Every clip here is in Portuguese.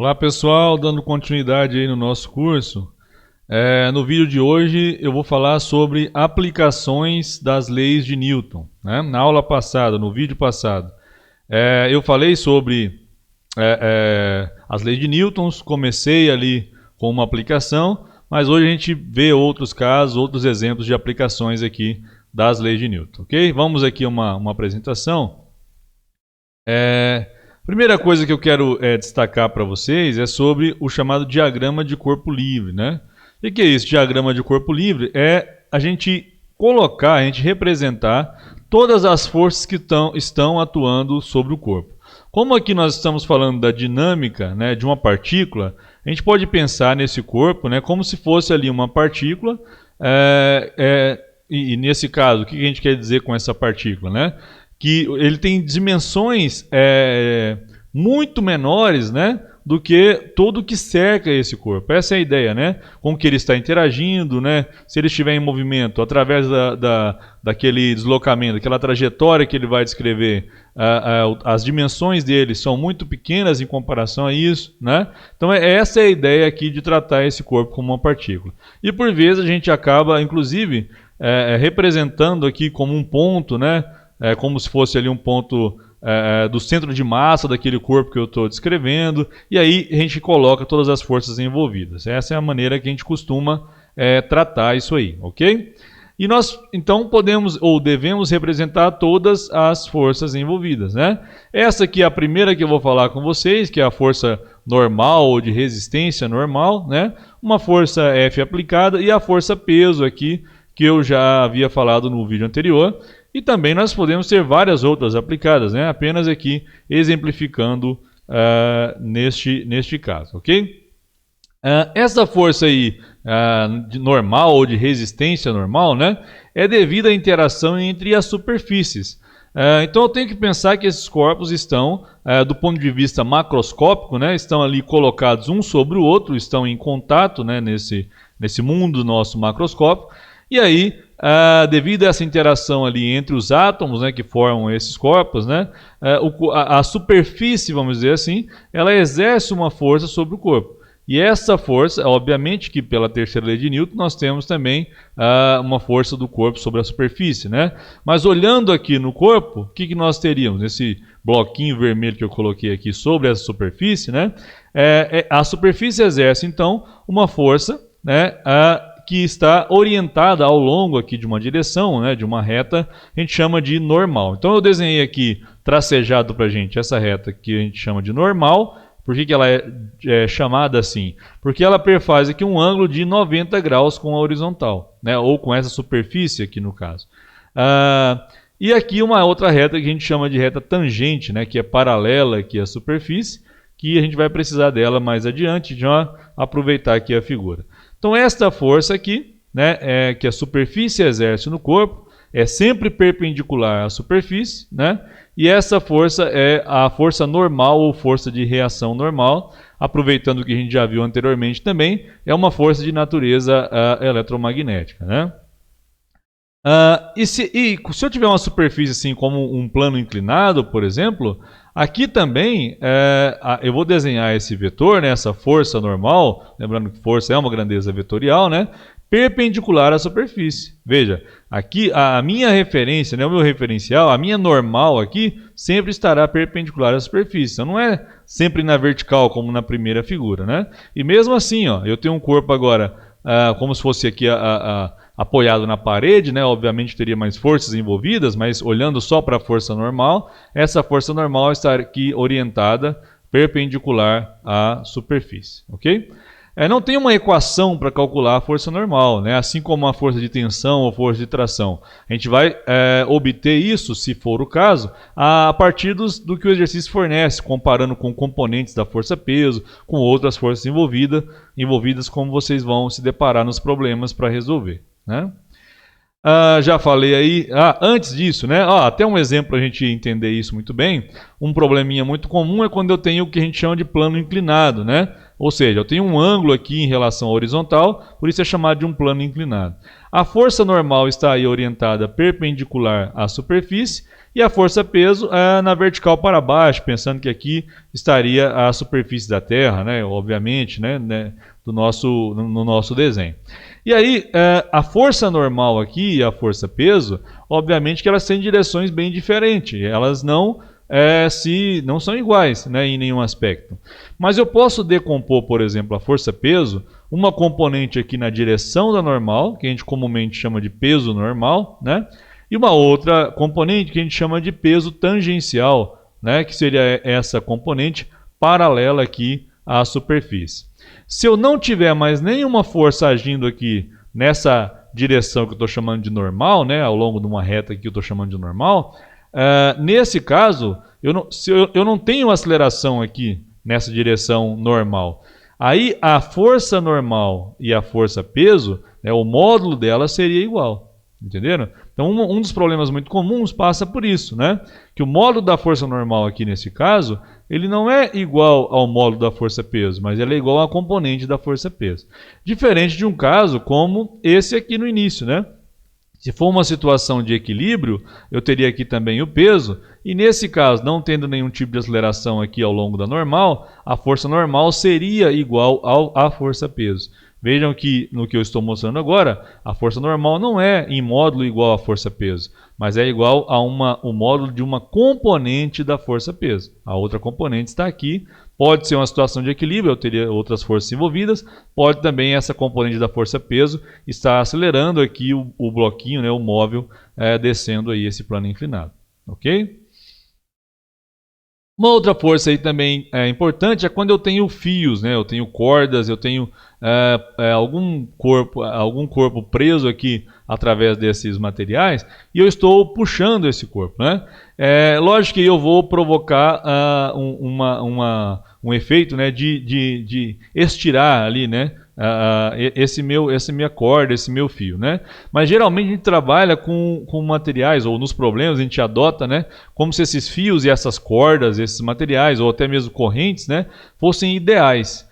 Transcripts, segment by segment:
Olá pessoal, dando continuidade aí no nosso curso. No vídeo de hoje eu vou falar sobre aplicações das leis de Newton, né? Na aula passada, no vídeo passado, eu falei sobre as leis de Newton, comecei ali com uma aplicação, mas hoje a gente vê outros casos, outros exemplos de aplicações aqui das leis de Newton, ok? Vamos aqui a uma apresentação. Primeira coisa que eu quero destacar para vocês é sobre o chamado diagrama de corpo livre, né? O que é isso? Diagrama de corpo livre é a gente colocar, a gente representar todas as forças que estão atuando sobre o corpo. Como aqui nós estamos falando da dinâmica, né, de uma partícula, a gente pode pensar nesse corpo, né, como se fosse ali uma partícula, e nesse caso, o que a gente quer dizer com essa partícula, né? Que ele tem dimensões muito menores, né, do que todo o que cerca esse corpo. Essa é a ideia, né? Como que ele está interagindo, né? Se ele estiver em movimento, através daquele deslocamento, daquela trajetória que ele vai descrever, as dimensões dele são muito pequenas em comparação a isso, né? Então essa é a ideia aqui de tratar esse corpo como uma partícula. E por vezes a gente acaba, inclusive, representando aqui como um ponto, né? Como se fosse ali um ponto do centro de massa daquele corpo que eu estou descrevendo, e aí a gente coloca todas as forças envolvidas. Essa é a maneira que a gente costuma tratar isso aí, ok? E nós então podemos ou devemos representar todas as forças envolvidas, né? Essa aqui é a primeira que eu vou falar com vocês, que é a força normal ou de resistência normal, né? Uma força F aplicada e a força peso aqui, que eu já havia falado no vídeo anterior. E também nós podemos ter várias outras aplicadas, né? Apenas aqui exemplificando neste caso, ok? Essa força aí de normal ou de resistência normal, né, é devido à interação entre as superfícies. Então eu tenho que pensar que esses corpos estão, do ponto de vista macroscópico, né, estão ali colocados um sobre o outro, estão em contato, né, nesse mundo nosso macroscópico. E aí, devido a essa interação ali entre os átomos, né, que formam esses corpos, né, a superfície, vamos dizer assim, ela exerce uma força sobre o corpo. E essa força, obviamente que pela terceira lei de Newton, nós temos também uma força do corpo sobre a superfície, né? Mas olhando aqui no corpo, o que nós teríamos? Esse bloquinho vermelho que eu coloquei aqui sobre essa superfície, né? A superfície exerce, então, uma força, né, que está orientada ao longo aqui de uma direção, né, de uma reta, a gente chama de normal. Então eu desenhei aqui tracejado para a gente essa reta que a gente chama de normal. Por que ela é chamada assim? Porque ela perfaz aqui um ângulo de 90 graus com a horizontal, né, ou com essa superfície aqui no caso. E aqui uma outra reta que a gente chama de reta tangente, né, que é paralela aqui à superfície, que a gente vai precisar dela mais adiante, já aproveitar aqui a figura. Então esta força aqui, né, que a superfície exerce no corpo, é sempre perpendicular à superfície, né? E essa força é a força normal ou força de reação normal, aproveitando o que a gente já viu anteriormente também, é uma força de natureza eletromagnética, né? Se eu tiver uma superfície assim como um plano inclinado, por exemplo, aqui também eu vou desenhar esse vetor, né, essa força normal, lembrando que força é uma grandeza vetorial, né, perpendicular à superfície. Veja, aqui a minha referência, né, o meu referencial, a minha normal aqui, sempre estará perpendicular à superfície. Então não é sempre na vertical como na primeira figura, né? E mesmo assim, ó, eu tenho um corpo agora como se fosse aqui apoiado na parede, né? Obviamente teria mais forças envolvidas, mas olhando só para a força normal, essa força normal está aqui orientada perpendicular à superfície, ok? Não tem uma equação para calcular a força normal, né? Assim como a força de tensão ou força de tração. A gente vai obter isso, se for o caso, a partir do que o exercício fornece, comparando com componentes da força-peso, com outras forças envolvidas, como vocês vão se deparar nos problemas para resolver, né? Já falei aí, antes disso, né? Até um exemplo para a gente entender isso muito bem. Um probleminha muito comum é quando eu tenho o que a gente chama de plano inclinado, né? Ou seja, eu tenho um ângulo aqui em relação à horizontal, por isso é chamado de um plano inclinado. A força normal está aí orientada perpendicular à superfície e a força-peso é na vertical para baixo, pensando que aqui estaria a superfície da Terra, né? Obviamente, né? No nosso desenho. E aí, a força normal aqui e a força-peso, obviamente que elas têm direções bem diferentes. Elas não são iguais, né, em nenhum aspecto. Mas eu posso decompor, por exemplo, a força-peso, uma componente aqui na direção da normal, que a gente comumente chama de peso normal, né, e uma outra componente que a gente chama de peso tangencial, né, que seria essa componente paralela aqui à superfície. Se eu não tiver mais nenhuma força agindo aqui nessa direção que eu estou chamando de normal, né, ao longo de uma reta aqui que eu estou chamando de normal, nesse caso, eu não tenho aceleração aqui nessa direção normal. Aí a força normal e a força peso, né, o módulo dela seria igual. Entenderam? Então um dos problemas muito comuns passa por isso, né? Que o módulo da força normal aqui nesse caso, ele não é igual ao módulo da força-peso, mas ele é igual à componente da força-peso. Diferente de um caso como esse aqui no início, né? Se for uma situação de equilíbrio, eu teria aqui também o peso, e nesse caso, não tendo nenhum tipo de aceleração aqui ao longo da normal, a força normal seria igual à força-peso. Vejam que no que eu estou mostrando agora, a força normal não é em módulo igual à força-peso, mas é igual a o módulo de uma componente da força-peso. A outra componente está aqui. Pode ser uma situação de equilíbrio, eu teria outras forças envolvidas. Pode também essa componente da força-peso estar acelerando aqui o bloquinho, né, o móvel, descendo aí esse plano inclinado. Ok? Uma outra força aí também importante é quando eu tenho fios, né? Eu tenho cordas, eu tenho algum corpo preso aqui através desses materiais e eu estou puxando esse corpo, né? Lógico que eu vou provocar um efeito, né, de estirar ali, né? Essa minha corda, esse meu fio, né? Mas geralmente a gente trabalha com materiais, ou nos problemas a gente adota, né? Como se esses fios e essas cordas, esses materiais, ou até mesmo correntes, né? Fossem ideais.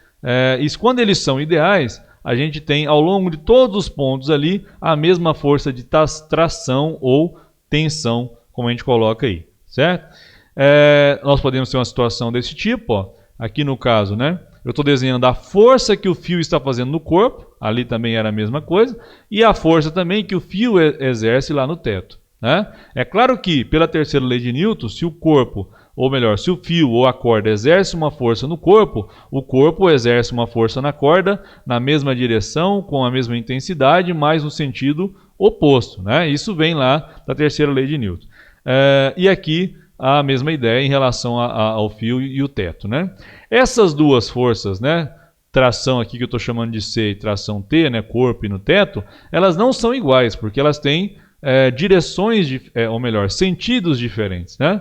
E quando eles são ideais, a gente tem ao longo de todos os pontos ali a mesma força de tração ou tensão, como a gente coloca aí, certo? Nós podemos ter uma situação desse tipo, ó, aqui no caso, né? Eu estou desenhando a força que o fio está fazendo no corpo, ali também era a mesma coisa, e a força também que o fio exerce lá no teto, né? É claro que, pela terceira lei de Newton, se o corpo, ou melhor, se o fio ou a corda exerce uma força no corpo, o corpo exerce uma força na corda, na mesma direção, com a mesma intensidade, mas no sentido oposto, né? Isso vem lá da terceira lei de Newton. E aqui a mesma ideia em relação ao fio e o teto, né? Essas duas forças, né, tração aqui que eu estou chamando de C e tração T, né, corpo e no teto, elas não são iguais, porque elas têm direções, ou melhor, sentidos diferentes, né?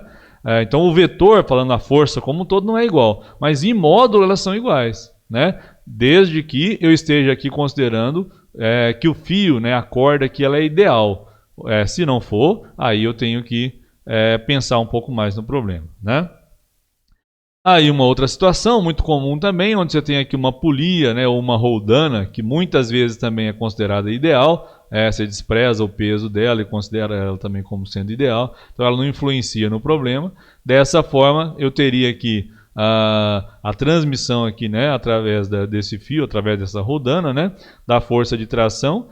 Então o vetor, falando a força como um todo, não é igual, mas em módulo elas são iguais, né? Desde que eu esteja aqui considerando que o fio, né, a corda aqui, ela é ideal. Se não for, aí eu tenho que pensar um pouco mais no problema, né? Aí uma outra situação muito comum também, onde você tem aqui uma polia, né, ou uma roldana, que muitas vezes também é considerada ideal, você despreza o peso dela e considera ela também como sendo ideal, então ela não influencia no problema. Dessa forma, eu teria aqui a transmissão aqui, né, através desse fio, através dessa rodana, né, da força de tração.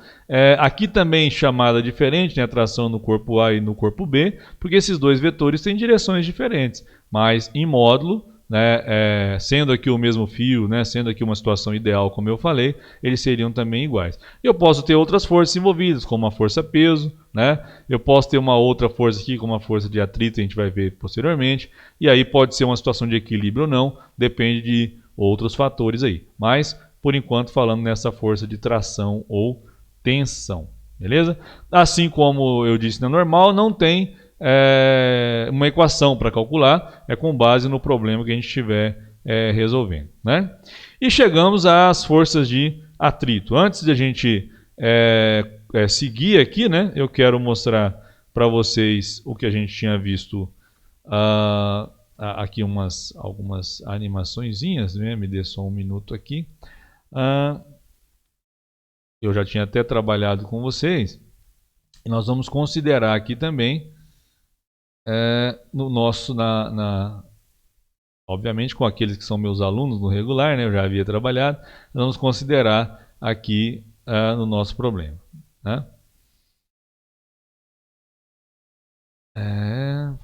Aqui também chamada diferente, né, tração no corpo A e no corpo B, porque esses dois vetores têm direções diferentes, mas em módulo, né, sendo aqui o mesmo fio, né, sendo aqui uma situação ideal, como eu falei, eles seriam também iguais. Eu posso ter outras forças envolvidas, como a força-peso, né? Eu posso ter uma outra força aqui, como a força de atrito, a gente vai ver posteriormente, e aí pode ser uma situação de equilíbrio ou não, depende de outros fatores aí. Mas, por enquanto, falando nessa força de tração ou tensão, beleza? Assim como eu disse na normal, não tem uma equação para calcular, é com base no problema que a gente estiver resolvendo, né? E chegamos às forças de atrito. Antes de a gente seguir aqui, né, eu quero mostrar para vocês o que a gente tinha visto aqui algumas animaçõezinhas, né? Me dê só um minuto aqui. Eu já tinha até trabalhado com vocês. E nós vamos considerar aqui também no nosso, obviamente com aqueles que são meus alunos no regular, né? Eu já havia trabalhado. Nós vamos considerar aqui no nosso problema, né?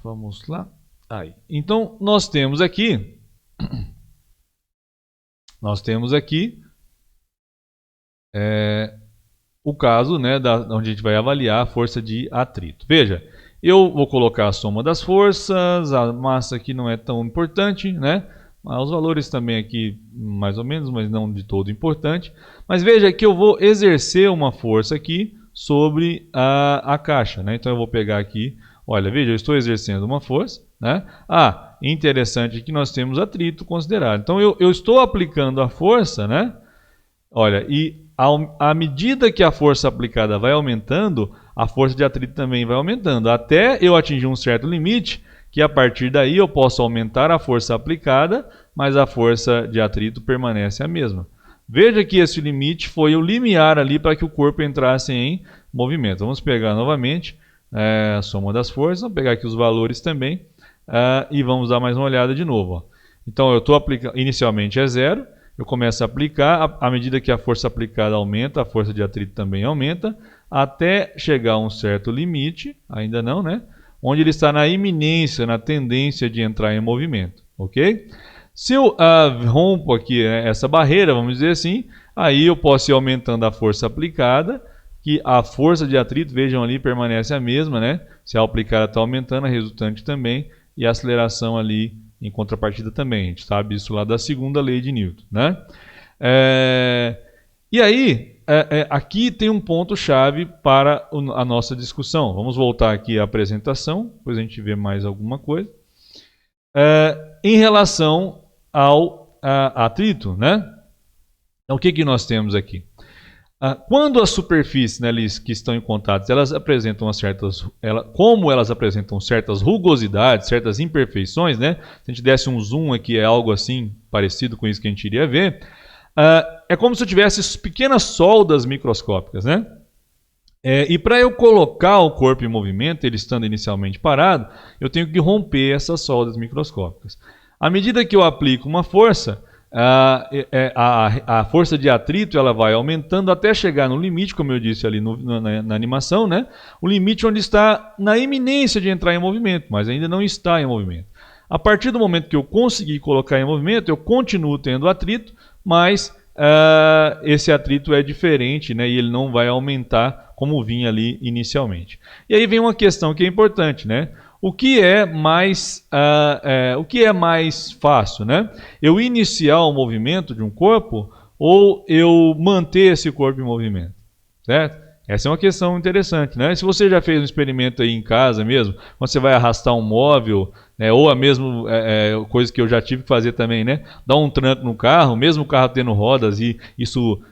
Vamos lá. Aí. Então nós temos aqui o caso, né, onde a gente vai avaliar a força de atrito. Veja, eu vou colocar a soma das forças, a massa aqui não é tão importante, né? Os valores também aqui mais ou menos, mas não de todo importante. Mas veja que eu vou exercer uma força aqui sobre a caixa, né? Então eu vou pegar aqui, olha, veja, eu estou exercendo uma força, né? Interessante que nós temos atrito considerado. Então eu estou aplicando a força, né? Olha, e à medida que a força aplicada vai aumentando, a força de atrito também vai aumentando, até eu atingir um certo limite, que a partir daí eu posso aumentar a força aplicada, mas a força de atrito permanece a mesma. Veja que esse limite foi o limiar ali para que o corpo entrasse em movimento. Vamos pegar novamente a soma das forças, vamos pegar aqui os valores também e vamos dar mais uma olhada de novo. Ó. Então eu estou aplicando, inicialmente é 0, eu começo a aplicar, à medida que a força aplicada aumenta, a força de atrito também aumenta, até chegar a um certo limite, ainda não, né? Onde ele está na iminência, na tendência de entrar em movimento, ok? Se eu rompo aqui essa barreira, vamos dizer assim, aí eu posso ir aumentando a força aplicada, que a força de atrito, vejam ali, permanece a mesma, né? Se a aplicada está aumentando, a resultante também, e a aceleração ali em contrapartida também. A gente sabe isso lá da segunda lei de Newton, né? E aí, aqui tem um ponto-chave para a nossa discussão. Vamos voltar aqui à apresentação, depois a gente vê mais alguma coisa. Em relação ao atrito, né? Então, o que nós temos aqui? Quando as superfícies, né, que estão em contato, elas apresentam como elas apresentam certas rugosidades, certas imperfeições, né? Se a gente desse um zoom aqui, é algo assim parecido com isso que a gente iria ver. É como se eu tivesse pequenas soldas microscópicas, né? E para eu colocar o corpo em movimento, ele estando inicialmente parado, eu tenho que romper essas soldas microscópicas. À medida que eu aplico uma força, a força de atrito ela vai aumentando até chegar no limite, como eu disse ali na animação, né? O limite onde está na iminência de entrar em movimento, mas ainda não está em movimento. A partir do momento que eu conseguir colocar em movimento, eu continuo tendo atrito, mas esse atrito é diferente, né? E ele não vai aumentar como vinha ali inicialmente. E aí vem uma questão que é importante, né? O que é mais fácil, né? Eu iniciar o movimento de um corpo ou eu manter esse corpo em movimento, certo? Essa é uma questão interessante, né? Se você já fez um experimento aí em casa mesmo, quando você vai arrastar um móvel, né, ou a mesma coisa que eu já tive que fazer também, né? Dar um tranco no carro, mesmo o carro tendo rodas, e isso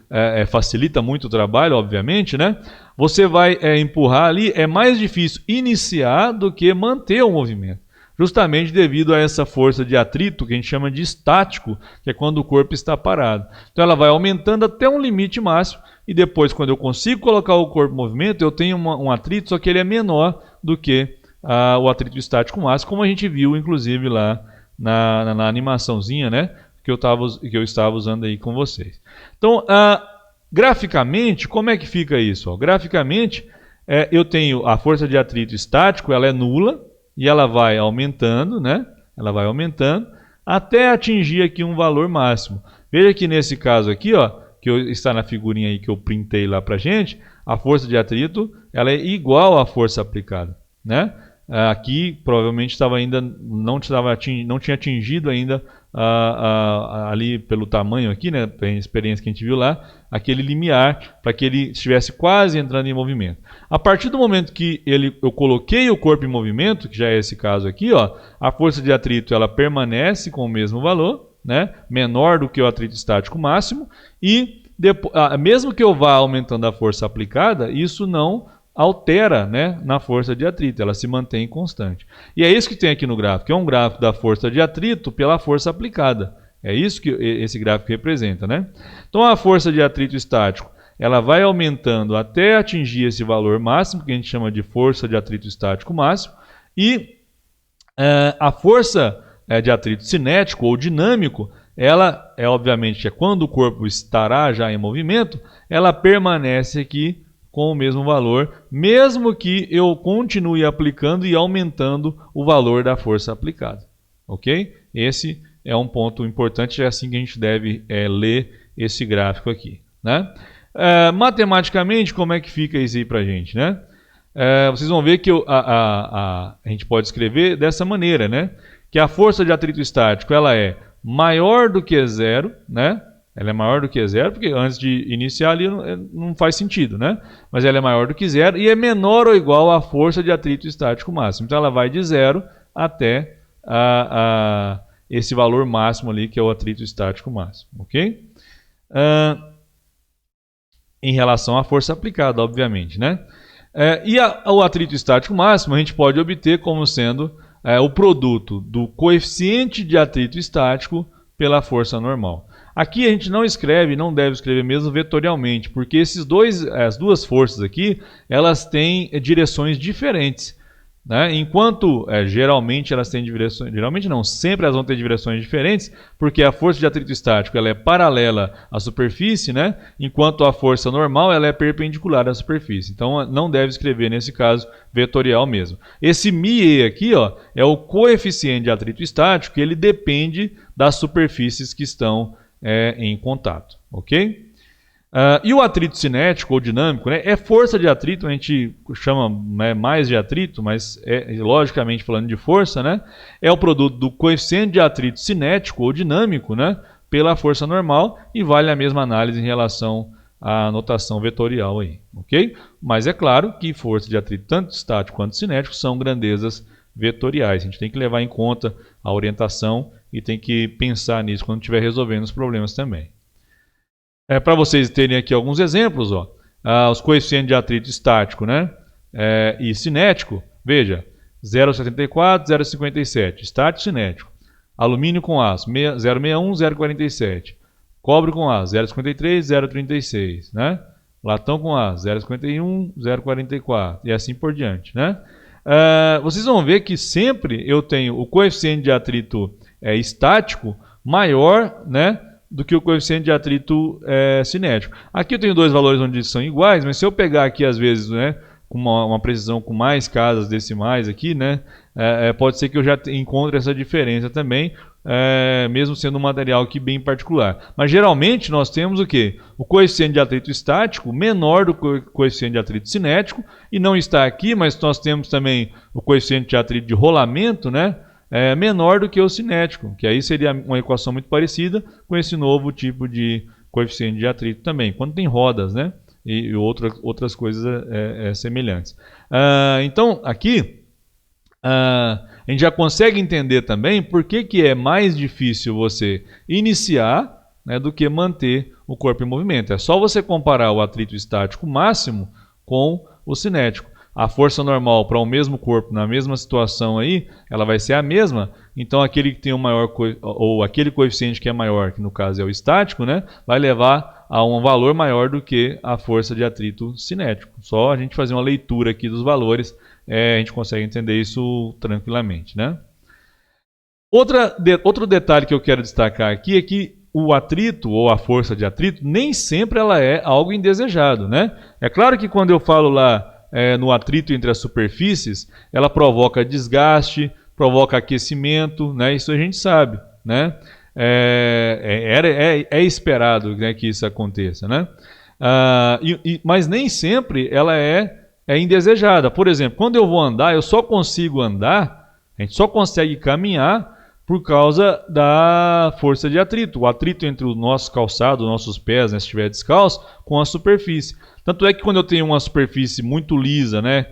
facilita muito o trabalho, obviamente, né? Você vai empurrar ali, é mais difícil iniciar do que manter o movimento. Justamente devido a essa força de atrito, que a gente chama de estático, que é quando o corpo está parado. Então ela vai aumentando até um limite máximo, e depois, quando eu consigo colocar o corpo em movimento, eu tenho um atrito, só que ele é menor do que o atrito estático máximo, como a gente viu, inclusive, lá na animaçãozinha, né, que eu estava usando aí com vocês. Então, graficamente, como é que fica isso? Ó? Graficamente, eu tenho a força de atrito estático, ela é nula, e ela vai aumentando, né? Ela vai aumentando, até atingir aqui um valor máximo. Veja que nesse caso aqui, ó, que está na figurinha aí que eu printei lá pra gente, a força de atrito ela é igual à força aplicada, né? Aqui provavelmente não tinha atingido ainda ali pelo tamanho aqui, né, pela experiência que a gente viu lá, aquele limiar para que ele estivesse quase entrando em movimento. A partir do momento que eu coloquei o corpo em movimento, que já é esse caso aqui, ó, a força de atrito ela permanece com o mesmo valor, né, menor do que o atrito estático máximo, e mesmo que eu vá aumentando a força aplicada, isso não altera, né, na força de atrito, ela se mantém constante. E é isso que tem aqui no gráfico, é um gráfico da força de atrito pela força aplicada. É isso que esse gráfico representa, né? Então a força de atrito estático, ela vai aumentando até atingir esse valor máximo, que a gente chama de força de atrito estático máximo, e a força de atrito cinético ou dinâmico, ela obviamente quando o corpo estará já em movimento, ela permanece aqui com o mesmo valor, mesmo que eu continue aplicando e aumentando o valor da força aplicada. Ok? Esse é um ponto importante, é assim que a gente deve ler esse gráfico aqui, né? Matematicamente, como é que fica isso aí para a gente, né? Vocês vão ver que a gente pode escrever dessa maneira, né? Que a força de atrito estático ela é maior do que zero, né? Ela é maior do que zero, porque antes de iniciar ali não faz sentido, né? Mas ela é maior do que zero e é menor ou igual à força de atrito estático máximo. Então ela vai de zero até esse valor máximo ali, que é o atrito estático máximo, ok? Em relação à força aplicada, obviamente, né? O atrito estático máximo a gente pode obter como sendo o produto do coeficiente de atrito estático pela força normal. Aqui a gente não escreve, não deve escrever mesmo vetorialmente, porque as duas forças aqui, elas têm direções diferentes, né? Enquanto geralmente elas têm direções, geralmente não, sempre elas vão ter direções diferentes, porque a força de atrito estático ela é paralela à superfície, né? Enquanto a força normal ela é perpendicular à superfície. Então não deve escrever nesse caso vetorial mesmo. Esse μe aqui, ó, é o coeficiente de atrito estático, que ele depende das superfícies que estão em contato, ok? E o atrito cinético ou dinâmico, né, é força de atrito, a gente chama mais de atrito, mas logicamente falando de força, né, é o produto do coeficiente de atrito cinético ou dinâmico, né, pela força normal, e vale a mesma análise em relação à notação vetorial aí, ok? Mas é claro que força de atrito tanto estático quanto cinético são grandezas vetoriais, a gente tem que levar em conta a orientação e tem que pensar nisso quando estiver resolvendo os problemas também. Para vocês terem aqui alguns exemplos, ó, os coeficientes de atrito estático, né, e cinético, veja, 0,74, 0,57, estático e cinético. Alumínio com aço, 0,61, 0,47. Cobre com aço, 0,53, 0,36, né? Latão com aço, 0,51, 0,44 e assim por diante, né? Vocês vão ver que sempre eu tenho o coeficiente de atrito estático maior, né, do que o coeficiente de atrito cinético. Aqui eu tenho dois valores onde são iguais, mas se eu pegar aqui às vezes, né, com uma precisão com mais casas decimais aqui, né, pode ser que eu já encontre essa diferença também, mesmo sendo um material aqui bem particular. Mas geralmente nós temos o quê? O coeficiente de atrito estático menor do que o coeficiente de atrito cinético, e não está aqui, mas nós temos também o coeficiente de atrito de rolamento, né, menor do que o cinético, que aí seria uma equação muito parecida com esse novo tipo de coeficiente de atrito também, quando tem rodas, né, e outras coisas semelhantes. Então, aqui, a gente já consegue entender também por que é mais difícil você iniciar, né, do que manter o corpo em movimento. É só você comparar o atrito estático máximo com o cinético. A força normal para o mesmo corpo, na mesma situação aí, ela vai ser a mesma. Então aquele que tem o maior, ou aquele coeficiente que é maior, que no caso é o estático, né, vai levar a um valor maior do que a força de atrito cinético. Só a gente fazer uma leitura aqui dos valores, a gente consegue entender isso tranquilamente, né? Outro detalhe que eu quero destacar aqui é que o atrito ou a força de atrito nem sempre ela é algo indesejado, né? É claro que quando eu falo lá no atrito entre as superfícies, ela provoca desgaste, provoca aquecimento, né? Isso a gente sabe, né? É esperado, né, que isso aconteça, né? Mas nem sempre ela é indesejada. Por exemplo, quando eu vou andar, eu só consigo andar, a gente só consegue caminhar por causa da força de atrito. O atrito entre o nosso calçado, os nossos pés, né, se estiver descalço, com a superfície. Tanto é que quando eu tenho uma superfície muito lisa, né,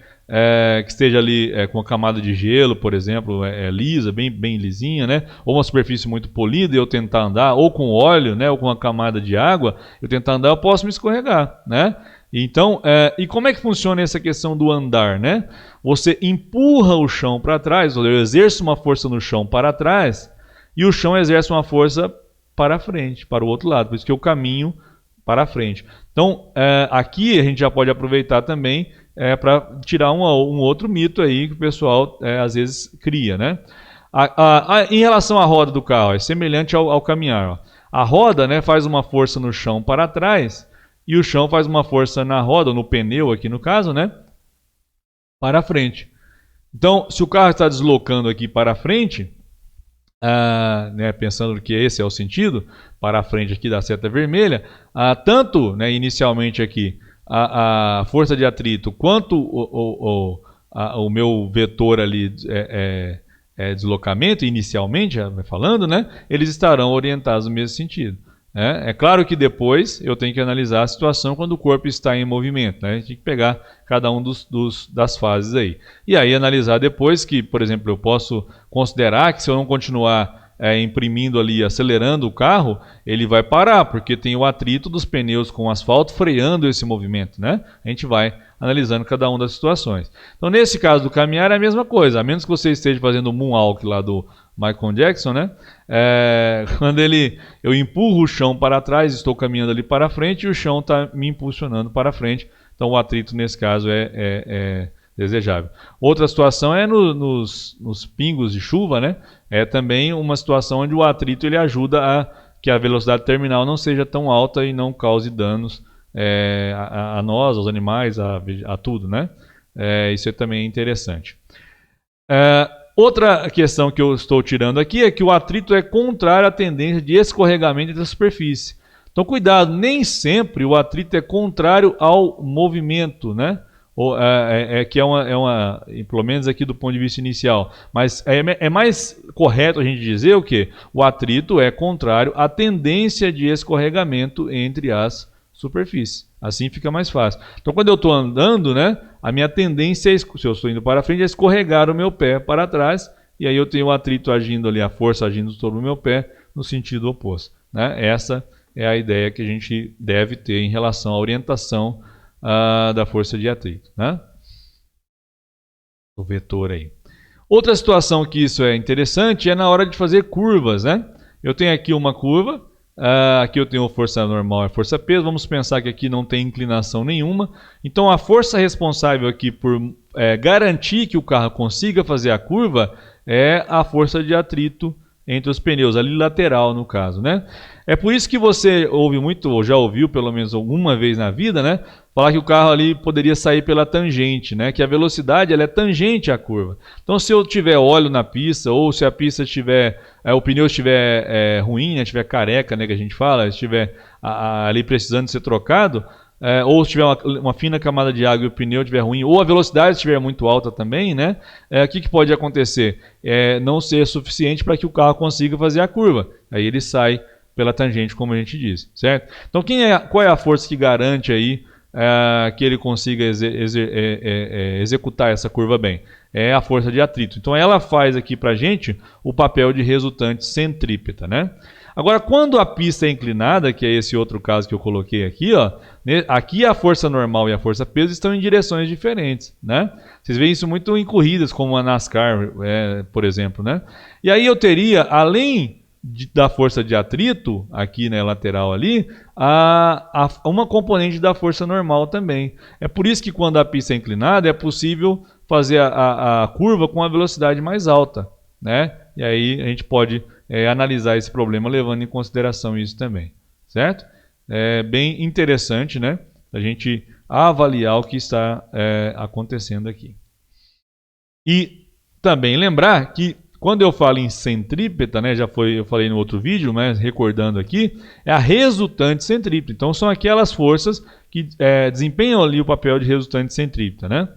que esteja ali com uma camada de gelo, por exemplo, lisa, bem lisinha, né, ou uma superfície muito polida, eu tentar andar, ou com óleo, né, ou com uma camada de água, eu tentar andar, eu posso me escorregar, né? Então, e como é que funciona essa questão do andar, né? Você empurra o chão para trás, eu exerço uma força no chão para trás, e o chão exerce uma força para frente, para o outro lado, por isso que eu caminho para frente. Então, aqui a gente já pode aproveitar também para tirar um outro mito aí que o pessoal às vezes cria, né? Em relação à roda do carro, é semelhante ao caminhar. Ó. A roda, né, faz uma força no chão para trás e o chão faz uma força na roda, no pneu aqui no caso, né, para frente. Então, se o carro está deslocando aqui para frente, né, pensando que esse é o sentido, para frente aqui da seta vermelha, tanto, né, inicialmente aqui, a força de atrito quanto o meu vetor ali deslocamento, inicialmente, já falando, né, eles estarão orientados no mesmo sentido. É claro que depois eu tenho que analisar a situação quando o corpo está em movimento. Né? A gente tem que pegar cada um das fases aí. E aí analisar depois que, por exemplo, eu posso considerar que se eu não continuar imprimindo ali, acelerando o carro, ele vai parar, porque tem o atrito dos pneus com o asfalto freando esse movimento. Né? A gente vai analisando cada uma das situações. Então, nesse caso do caminhar é a mesma coisa, a menos que você esteja fazendo o moonwalk lá do Michael Jackson, né? Quando eu empurro o chão para trás, estou caminhando ali para frente e o chão está me impulsionando para frente. Então, o atrito nesse caso é desejável. Outra situação é nos pingos de chuva, né? É também uma situação onde o atrito ele ajuda a que a velocidade terminal não seja tão alta e não cause danos a nós, aos animais, a tudo, né? Isso é também interessante. Outra questão que eu estou tirando aqui é que o atrito é contrário à tendência de escorregamento da superfície. Então, cuidado, nem sempre o atrito é contrário ao movimento, né? Pelo menos aqui do ponto de vista inicial. Mas é mais correto a gente dizer o quê? O atrito é contrário à tendência de escorregamento entre as superfície. Assim fica mais fácil. Então, quando eu estou andando, né, a minha tendência, se eu estou indo para frente, é escorregar o meu pé para trás, e aí eu tenho o atrito agindo ali, a força agindo sobre o meu pé, no sentido oposto. Né? Essa é a ideia que a gente deve ter em relação à orientação da força de atrito. Né? O vetor aí. Outra situação que isso é interessante é na hora de fazer curvas. Né? Eu tenho aqui uma curva, aqui eu tenho força normal e força peso. Vamos pensar que aqui não tem inclinação nenhuma. Então a força responsável aqui por garantir que o carro consiga fazer a curva é a força de atrito entre os pneus, ali lateral no caso, né? É por isso que você ouve muito, ou já ouviu pelo menos alguma vez na vida, né? Falar que o carro ali poderia sair pela tangente, né? Que a velocidade ela é tangente à curva. Então, se eu tiver óleo na pista, ou se a pista estiver, o pneu estiver ruim, né? Estiver careca, né? Que a gente fala, estiver ali precisando ser trocado, ou se tiver uma fina camada de água e o pneu estiver ruim, ou a velocidade estiver muito alta também, né? O que pode acontecer? Não ser suficiente para que o carro consiga fazer a curva. Aí ele sai pela tangente, como a gente disse, certo? Então, qual é a força que garante aí que ele consiga executar essa curva bem? É a força de atrito. Então, ela faz aqui para a gente o papel de resultante centrípeta, né? Agora, quando a pista é inclinada, que é esse outro caso que eu coloquei aqui, ó, aqui a força normal e a força peso estão em direções diferentes, né? Vocês veem isso muito em corridas, como a NASCAR, por exemplo, né? E aí eu teria, além da força de atrito, aqui na lateral ali, uma componente da força normal também. É por isso que quando a pista é inclinada, é possível fazer a curva com uma velocidade mais alta, né? E aí a gente pode analisar esse problema levando em consideração isso também, certo? É bem interessante, né? A gente avaliar o que está acontecendo aqui. E também lembrar que quando eu falo em centrípeta, né, eu falei no outro vídeo, mas recordando aqui, é a resultante centrípeta. Então são aquelas forças que desempenham ali o papel de resultante centrípeta, né?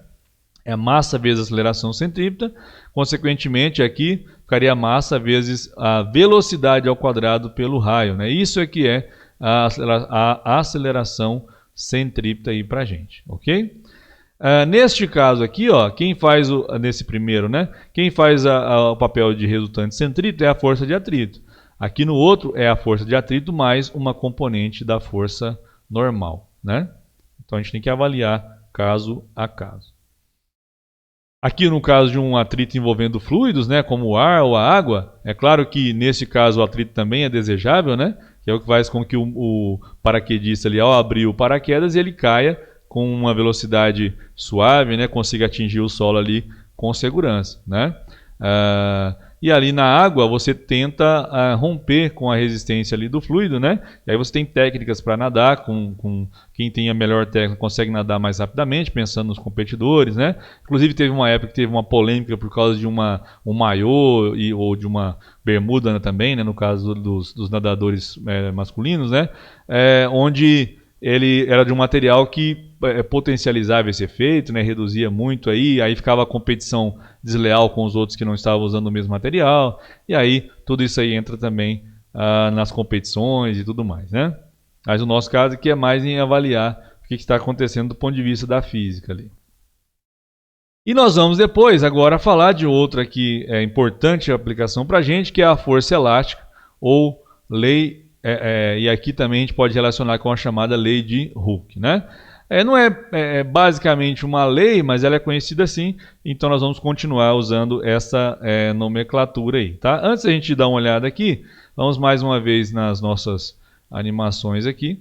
É a massa vezes a aceleração centrípeta, consequentemente aqui ficaria a massa vezes a velocidade ao quadrado pelo raio, né? Isso é que é a aceleração centrípeta aí para a gente, ok? Neste caso aqui, ó, quem faz nesse primeiro, né? Quem faz o papel de resultante centrípeta é a força de atrito. Aqui no outro é a força de atrito mais uma componente da força normal, né? Então a gente tem que avaliar caso a caso. Aqui no caso de um atrito envolvendo fluidos, né, como o ar ou a água, é claro que nesse caso o atrito também é desejável, né, que é o que faz com que o paraquedista ali, ao abrir o paraquedas, ele caia com uma velocidade suave, né, consiga atingir o solo ali com segurança, né. E ali na água você tenta romper com a resistência ali do fluido, né? E aí você tem técnicas para nadar, com quem tem a melhor técnica consegue nadar mais rapidamente, pensando nos competidores, né? Inclusive teve uma época que teve uma polêmica por causa de um maiô ou de uma bermuda, né, também, né? No caso dos nadadores masculinos, né? Onde ele era de um material que potencializava esse efeito, né, reduzia muito aí ficava a competição desleal com os outros que não estavam usando o mesmo material, e aí tudo isso aí entra também nas competições e tudo mais, né? Mas o nosso caso aqui é mais em avaliar o que está acontecendo do ponto de vista da física ali. E nós vamos depois agora falar de outra que é importante a aplicação para a gente, que é a força elástica ou lei, e aqui também a gente pode relacionar com a chamada lei de Hooke, né? Não é basicamente uma lei, mas ela é conhecida assim, então nós vamos continuar usando essa nomenclatura aí, tá? Antes da gente dar uma olhada aqui, vamos mais uma vez nas nossas animações aqui,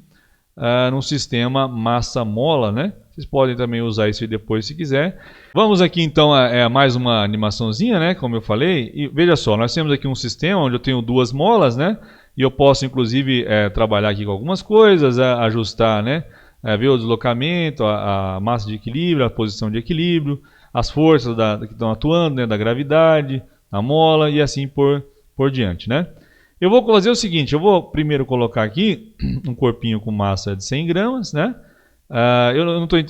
no sistema massa-mola, né? Vocês podem também usar isso aí depois se quiser. Vamos aqui então a mais uma animaçãozinha, né? Como eu falei, e veja só, nós temos aqui um sistema onde eu tenho duas molas, né? E eu posso inclusive trabalhar aqui com algumas coisas, ajustar, né? Ver o deslocamento, a massa de equilíbrio, a posição de equilíbrio, as forças que estão atuando, né, da gravidade, a mola e assim por diante, né? Eu vou fazer o seguinte, eu vou primeiro colocar aqui um corpinho com massa de 100 gramas, né?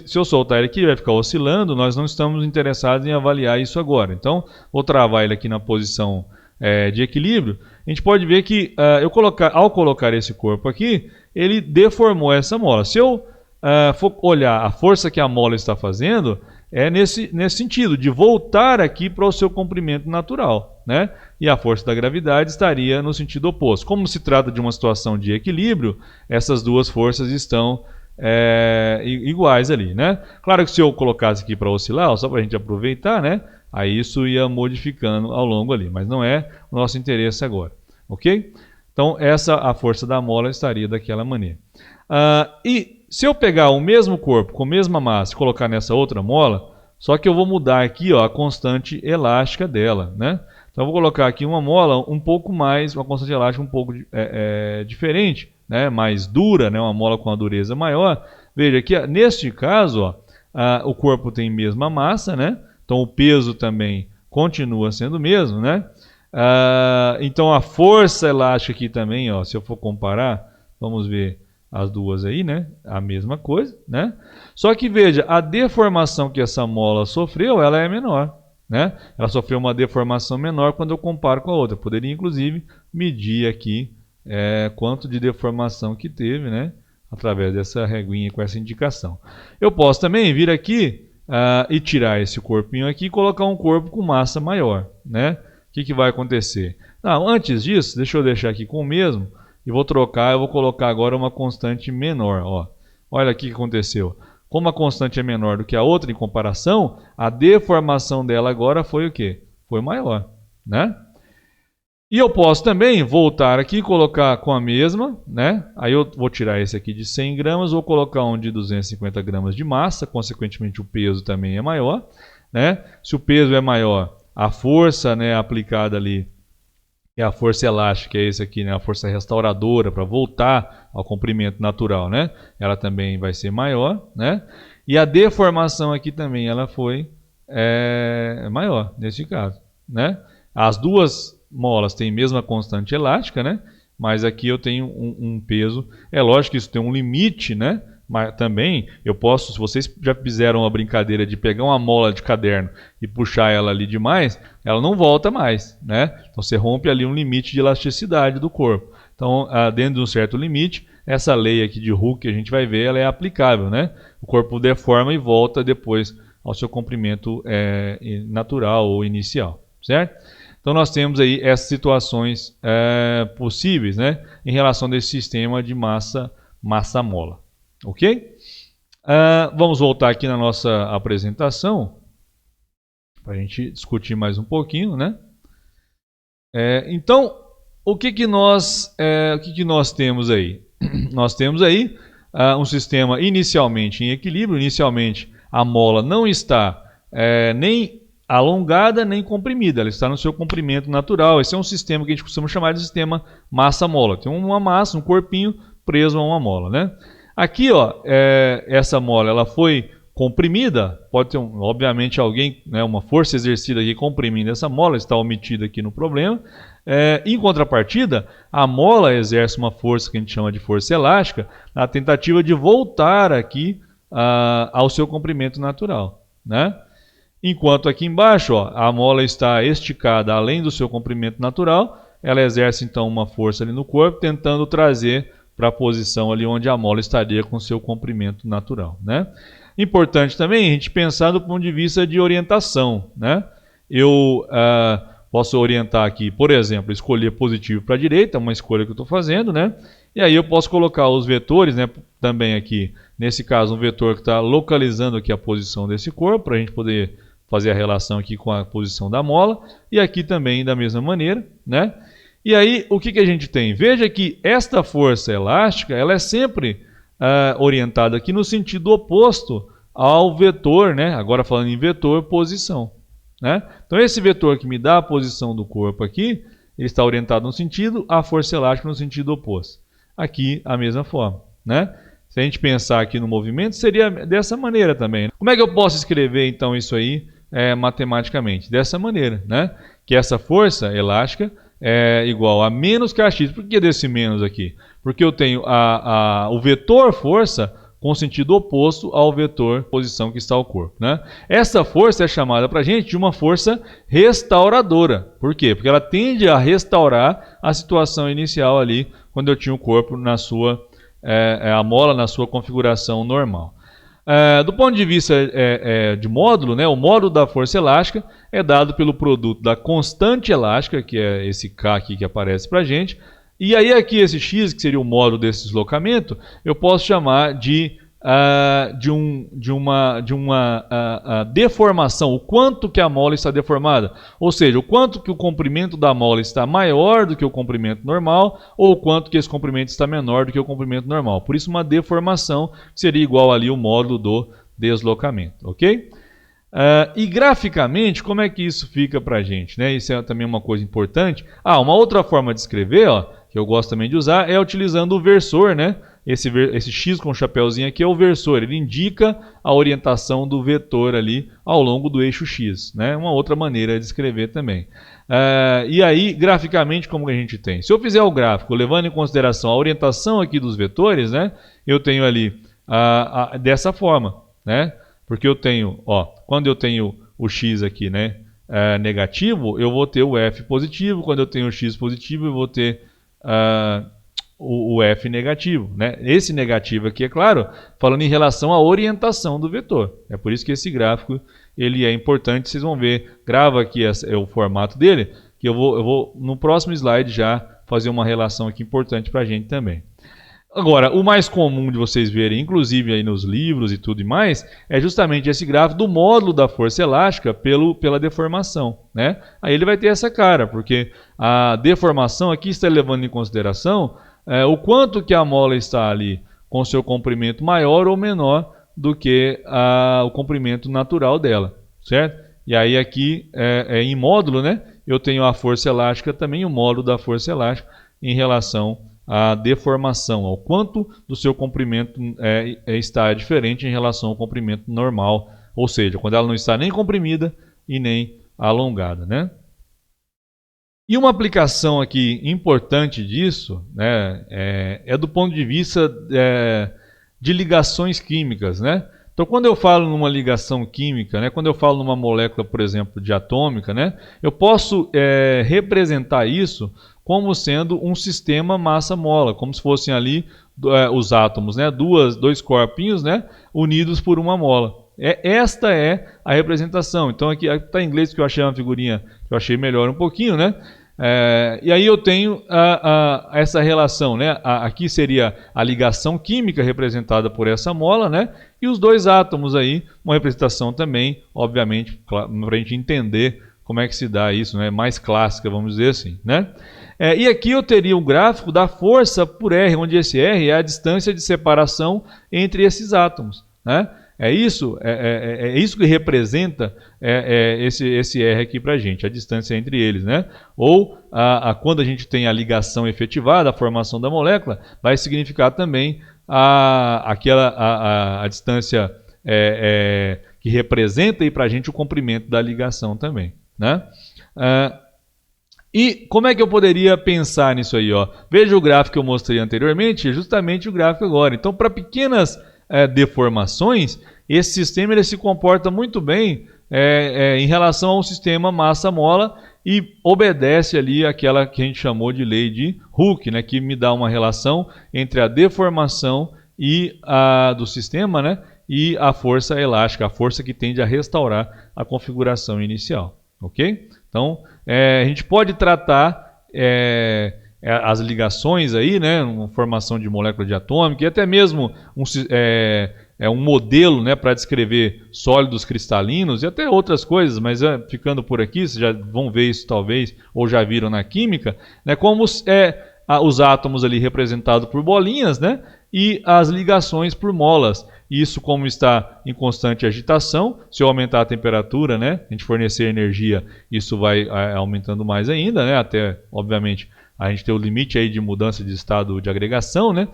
Se eu soltar ele aqui, ele vai ficar oscilando, nós não estamos interessados em avaliar isso agora. Então, vou travar ele aqui na posição de equilíbrio. A gente pode ver que ao colocar esse corpo aqui, ele deformou essa mola. Se eu for olhar a força que a mola está fazendo, é nesse sentido, de voltar aqui para o seu comprimento natural, né? E a força da gravidade estaria no sentido oposto. Como se trata de uma situação de equilíbrio, essas duas forças estão iguais ali, né? Claro que se eu colocasse aqui para oscilar, só para a gente aproveitar, né? Aí isso ia modificando ao longo ali, mas não é o nosso interesse agora, ok? Então a força da mola estaria daquela maneira. E se eu pegar o mesmo corpo com a mesma massa e colocar nessa outra mola, só que eu vou mudar aqui, ó, a constante elástica dela, né? Então eu vou colocar aqui uma mola um pouco mais, uma constante elástica um pouco diferente, né? Mais dura, né? Uma mola com uma dureza maior. Veja aqui, neste caso, ó, o corpo tem mesma massa, né? Então o peso também continua sendo o mesmo, né? Então a força elástica aqui também, ó, se eu for comparar, vamos ver as duas aí, né? A mesma coisa, né? Só que veja, a deformação que essa mola sofreu, ela é menor, né? Ela sofreu uma deformação menor quando eu comparo com a outra. Eu poderia, inclusive, medir aqui quanto de deformação que teve, né? Através dessa reguinha com essa indicação. Eu posso também vir aqui e tirar esse corpinho aqui e colocar um corpo com massa maior, né? O que vai acontecer? Não, antes disso, deixa eu deixar aqui com o mesmo. E vou colocar agora uma constante menor. Ó. Olha aqui o que aconteceu. Como a constante é menor do que a outra em comparação, a deformação dela agora foi o quê? Foi maior, né? E eu posso também voltar aqui e colocar com a mesma, né? Aí eu vou tirar esse aqui de 100 gramas, vou colocar um de 250 gramas de massa, consequentemente o peso também é maior, né? Se o peso é maior, a força, né, aplicada ali, é a força elástica, é esse aqui, né? A força restauradora para voltar ao comprimento natural, né? Ela também vai ser maior, né? E a deformação aqui também ela foi maior nesse caso, né? As duas molas têm a mesma constante elástica, né? Mas aqui eu tenho um peso. É lógico que isso tem um limite, né? Mas também eu posso, se vocês já fizeram a brincadeira de pegar uma mola de caderno e puxar ela ali demais, ela não volta mais, né? Então você rompe ali um limite de elasticidade do corpo. Então, dentro de um certo limite, essa lei aqui de Hooke que a gente vai ver, ela é aplicável, né? O corpo deforma e volta depois ao seu comprimento natural ou inicial, certo? Então nós temos aí essas situações possíveis, né? Em relação a esse sistema de massa-mola. Ok? Vamos voltar aqui na nossa apresentação para a gente discutir mais um pouquinho, né? Então, o que nós temos aí? Nós temos aí um sistema inicialmente em equilíbrio. Inicialmente, a mola não está nem alongada nem comprimida, ela está no seu comprimento natural. Esse é um sistema que a gente costuma chamar de sistema massa-mola. Tem uma massa, um corpinho preso a uma mola, né? Aqui, ó, essa mola ela foi comprimida, pode ter obviamente alguém, né, uma força exercida aqui comprimindo essa mola, está omitida aqui no problema. Em contrapartida, a mola exerce uma força que a gente chama de força elástica, na tentativa de voltar aqui ao seu comprimento natural, né? Enquanto aqui embaixo, ó, a mola está esticada além do seu comprimento natural, ela exerce então uma força ali no corpo, tentando trazer para a posição ali onde a mola estaria com seu comprimento natural, né? Importante também a gente pensar do ponto de vista de orientação, né? Eu posso orientar aqui, por exemplo, escolher positivo para a direita, uma escolha que eu estou fazendo, né? E aí eu posso colocar os vetores, né? Também aqui, nesse caso, um vetor que está localizando aqui a posição desse corpo, para a gente poder fazer a relação aqui com a posição da mola. E aqui também da mesma maneira, né? E aí, o que a gente tem? Veja que esta força elástica, ela é sempre orientada aqui no sentido oposto ao vetor, né? Agora falando em vetor, posição, né? Então esse vetor que me dá a posição do corpo aqui, ele está orientado no sentido, a força elástica no sentido oposto. Aqui a mesma forma, né? Se a gente pensar aqui no movimento, seria dessa maneira também. Como é que eu posso escrever então isso aí matematicamente? Dessa maneira, né? Que essa força elástica é igual a menos kx. Por que desse menos aqui? Porque eu tenho o vetor força com sentido oposto ao vetor posição que está o corpo, né? Essa força é chamada para a gente de uma força restauradora. Por quê? Porque ela tende a restaurar a situação inicial ali, quando eu tinha o corpo na sua, a mola na sua configuração normal. Do ponto de vista de módulo, né, o módulo da força elástica é dado pelo produto da constante elástica, que é esse K aqui que aparece para a gente, e aí aqui esse X, que seria o módulo desse deslocamento, eu posso chamar de uma deformação, o quanto que a mola está deformada, ou seja, o quanto que o comprimento da mola está maior do que o comprimento normal, ou o quanto que esse comprimento está menor do que o comprimento normal. Por isso uma deformação seria igual ali o módulo do deslocamento, ok? E graficamente, como é que isso fica para a gente, né? Isso é também uma coisa importante. Uma outra forma de escrever, ó, que eu gosto também de usar, é utilizando o versor, né? Esse X com o chapéuzinho aqui é o versor, ele indica a orientação do vetor ali ao longo do eixo X, né? Uma outra maneira de escrever também. E aí, graficamente, como que a gente tem? Se eu fizer o gráfico levando em consideração a orientação aqui dos vetores, né? Eu tenho ali dessa forma, né? Porque eu tenho, ó, quando eu tenho o X aqui, né, negativo, eu vou ter o F positivo. Quando eu tenho o X positivo, eu vou ter o F negativo, né? Esse negativo aqui, é claro, falando em relação à orientação do vetor. É por isso que esse gráfico ele é importante. Vocês vão ver, grava aqui o formato dele, que eu vou no próximo slide já fazer uma relação aqui importante para a gente também. Agora, o mais comum de vocês verem, inclusive aí nos livros e tudo mais, é justamente esse gráfico do módulo da força elástica pela deformação, né? Aí ele vai ter essa cara, porque a deformação aqui está levando em consideração o quanto que a mola está ali com seu comprimento maior ou menor do que o comprimento natural dela, certo? E aí aqui, em módulo, né? Eu tenho a força elástica também, o módulo da força elástica em relação a deformação, ao quanto do seu comprimento está diferente em relação ao comprimento normal, ou seja, quando ela não está nem comprimida e nem alongada, né? E uma aplicação aqui importante disso, né, é do ponto de vista de ligações químicas, né? Então, quando eu falo numa ligação química, né, quando eu falo numa molécula, por exemplo, diatômica, né, eu posso representar isso como sendo um sistema massa-mola, como se fossem ali os átomos, né, dois corpinhos, né, unidos por uma mola. Esta é a representação. Então aqui está em inglês, que eu achei uma figurinha que eu achei melhor um pouquinho, né? E aí eu tenho essa relação, né? Aqui seria a ligação química representada por essa mola, né? E os dois átomos aí, uma representação também, obviamente, para a gente entender como é que se dá isso, né? Mais clássica, vamos dizer assim, né? E aqui eu teria um gráfico da força por R, onde esse R é a distância de separação entre esses átomos, né? É isso que representa esse R aqui para a gente, a distância entre eles, né? Ou quando a gente tem a ligação efetivada, a formação da molécula, vai significar também a distância que representa para a gente o comprimento da ligação também, né? E como é que eu poderia pensar nisso aí? Ó? Veja o gráfico que eu mostrei anteriormente, justamente o gráfico agora. Então, para pequenas deformações, esse sistema ele se comporta muito bem em relação ao sistema massa-mola e obedece ali aquela que a gente chamou de lei de Hooke, né, que me dá uma relação entre a deformação do sistema, né, e a força elástica, a força que tende a restaurar a configuração inicial. Ok? Então, a gente pode tratar as ligações aí, né, uma formação de molécula de atômica e até mesmo um modelo, né, para descrever sólidos cristalinos e até outras coisas, mas ficando por aqui, vocês já vão ver isso talvez, ou já viram na química, né, como os átomos ali representados por bolinhas, né, e as ligações por molas. Isso, como está em constante agitação, se eu aumentar a temperatura, né, a gente fornecer energia, isso vai aumentando mais ainda, né, até, obviamente, a gente tem o limite aí de mudança de estado de agregação, né,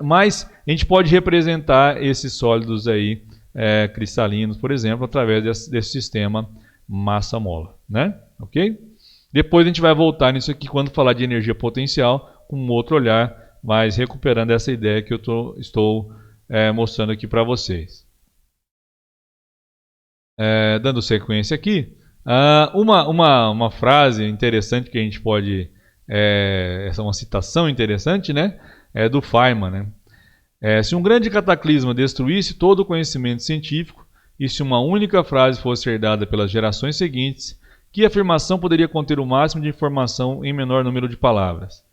mas a gente pode representar esses sólidos aí, cristalinos, por exemplo, através desse sistema massa-mola, né, ok? Depois a gente vai voltar nisso aqui quando falar de energia potencial, com um outro olhar, mas recuperando essa ideia que eu estou mostrando aqui para vocês. Dando sequência aqui, uma frase interessante que a gente pode... essa é uma citação interessante, né? É do Feynman, né? Se um grande cataclisma destruísse todo o conhecimento científico e se uma única frase fosse herdada pelas gerações seguintes, que afirmação poderia conter o máximo de informação em menor número de palavras?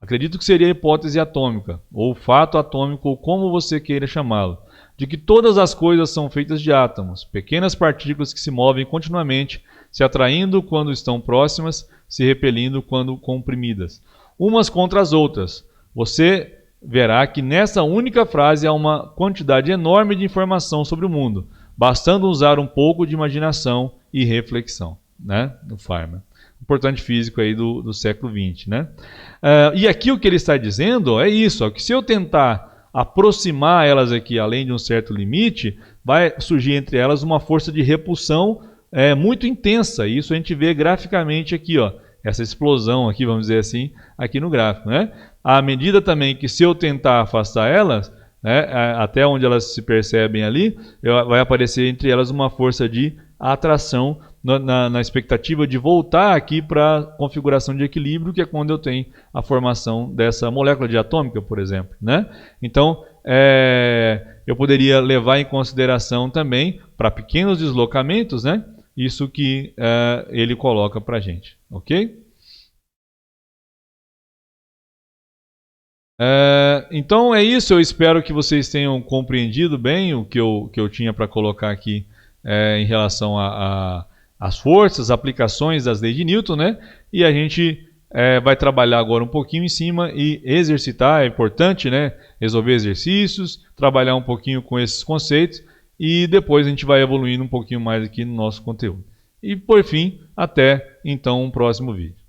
Acredito que seria a hipótese atômica, ou o fato atômico, ou como você queira chamá-lo, de que todas as coisas são feitas de átomos, pequenas partículas que se movem continuamente, se atraindo quando estão próximas, se repelindo quando comprimidas, umas contra as outras. Você verá que nessa única frase há uma quantidade enorme de informação sobre o mundo, bastando usar um pouco de imaginação e reflexão, né? Do Feynman. Importante físico aí do século XX, né? E aqui o que ele está dizendo é isso, ó, que se eu tentar aproximar elas aqui além de um certo limite, vai surgir entre elas uma força de repulsão muito intensa. Isso a gente vê graficamente aqui, ó, essa explosão aqui, vamos dizer assim, aqui no gráfico, né? À medida também que se eu tentar afastar elas, né, até onde elas se percebem ali, vai aparecer entre elas uma força de atração na expectativa de voltar aqui para a configuração de equilíbrio, que é quando eu tenho a formação dessa molécula diatômica, por exemplo, né? Então, eu poderia levar em consideração também, para pequenos deslocamentos, né, isso que ele coloca para a gente, ok? Então é isso, eu espero que vocês tenham compreendido bem o que eu tinha para colocar aqui em relação às forças, aplicações das leis de Newton, né? E a gente vai trabalhar agora um pouquinho em cima e exercitar, é importante, né? Resolver exercícios, trabalhar um pouquinho com esses conceitos e depois a gente vai evoluindo um pouquinho mais aqui no nosso conteúdo. E por fim, até então um próximo vídeo.